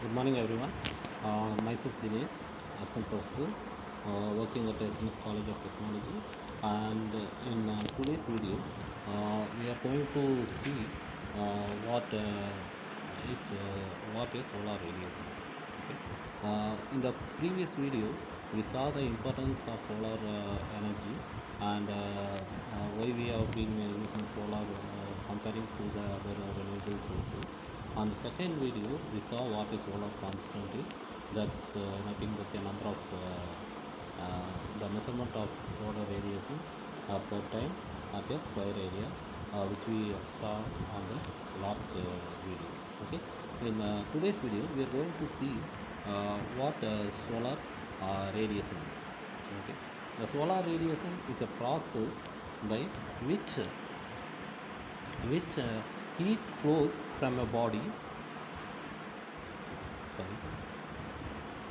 Good morning, everyone. Myself Dinesh, assistant professor, working at SNS College of Technology. And in today's video, we are going to see what is solar radiation. Okay. In the previous video, we saw the importance of solar energy and why we have been using solar comparing to the other renewable sources. On the second video, we saw what is solar constant is. That's nothing but the number of the measurement of solar radiation per time at a square area, which we saw on the last video. Okay. In today's video, we are going to see what solar radiation is. Okay. The solar radiation is a process by which heat flows from a body.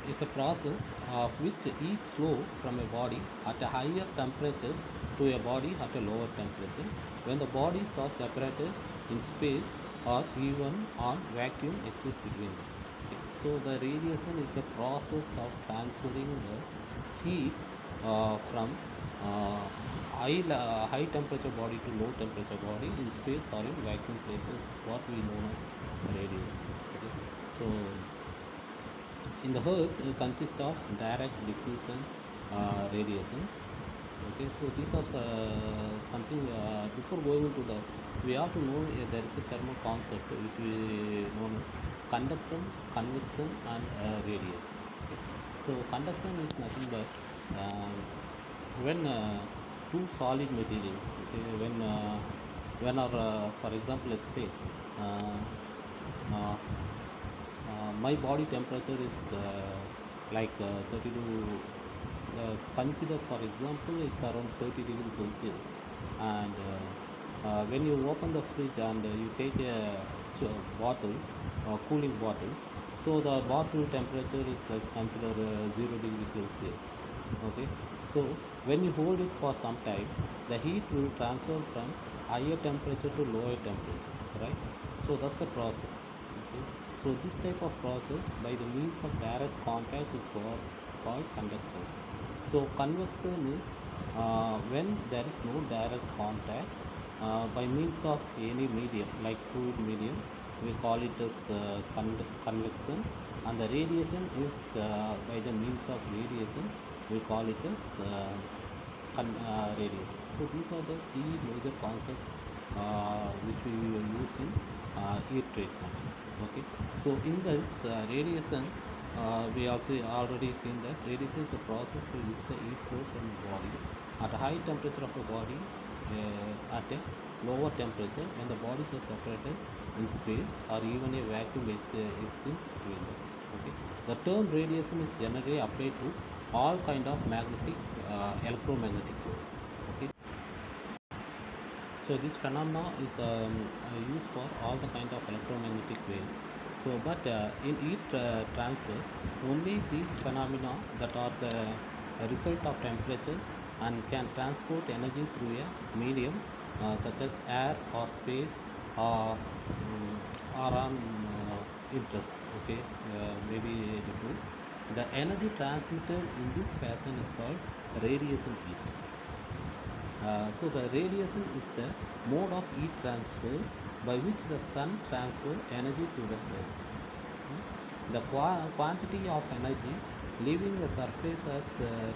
Is a process of which heat flow from a body at a higher temperature to a body at a lower temperature when the bodies are separated in space or even on vacuum exists between them. Okay. So the radiation is a process of transferring the heat from high temperature body to low temperature body in space or in vacuum places, what we know as radiation. Okay. So in the earth it consists of direct diffusion radiations. Okay, so these are something before going into that we have to know there is a thermal concept which we know as conduction, convection and radiation. Okay. So conduction is nothing but when two solid materials, okay, when our for example, let's say my body temperature is like 32, consider for example it's around 30 degrees Celsius, and when you open the fridge and you take a bottle, cooling bottle, so the bottle temperature is let's consider 0 degrees Celsius. Okay, so when you hold it for some time, the heat will transfer from higher temperature to lower temperature, right? So that's the process. Okay. So this type of process by the means of direct contact is called conduction. So convection is when there is no direct contact by means of any medium like fluid medium, we call it as convection, and the radiation is by the means of radiation, we call it as radiation. So these are the three major concepts which we will use in heat treatment. Okay. So in this radiation, we also already seen that radiation is a process by which the heat flows from the body at a high temperature of a body at a lower temperature when the bodies are separated in space or even a vacuum exists between them. Okay. The term radiation is generally applied to all kind of magnetic electromagnetic wave. Okay. So this phenomena is used for all the kind of electromagnetic wave. So but in heat transfer, only these phenomena that are the result of temperature and can transport energy through a medium such as air or space or on interest. Okay, maybe diffuse. The energy transmitted in this fashion is called radiation heat. So the radiation is the mode of heat transfer by which the sun transfers energy to the earth. The quantity of energy leaving the surface as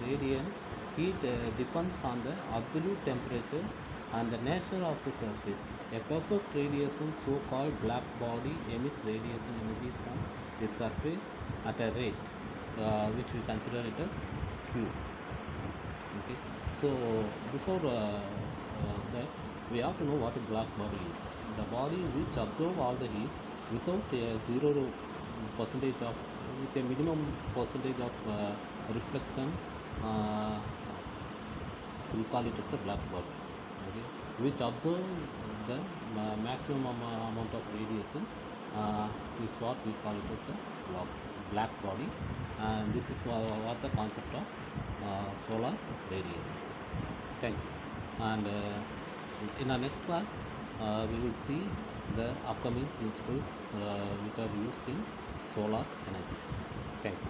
radiant heat depends on the absolute temperature and the nature of the surface. A perfect radiation, so-called black body, emits radiation energy from the surface at a rate which we consider it as Q. Okay. So before that, we have to know what a black body is. The body which absorbs all the heat without a 0% of, with a minimum percentage of reflection, we call it as a black body. Okay. Which absorb the maximum amount of radiation is what we call it as a black body, and this is what the concept of solar radiation. Thank you. And in our next class, we will see the upcoming principles which are used in solar energies. Thank you.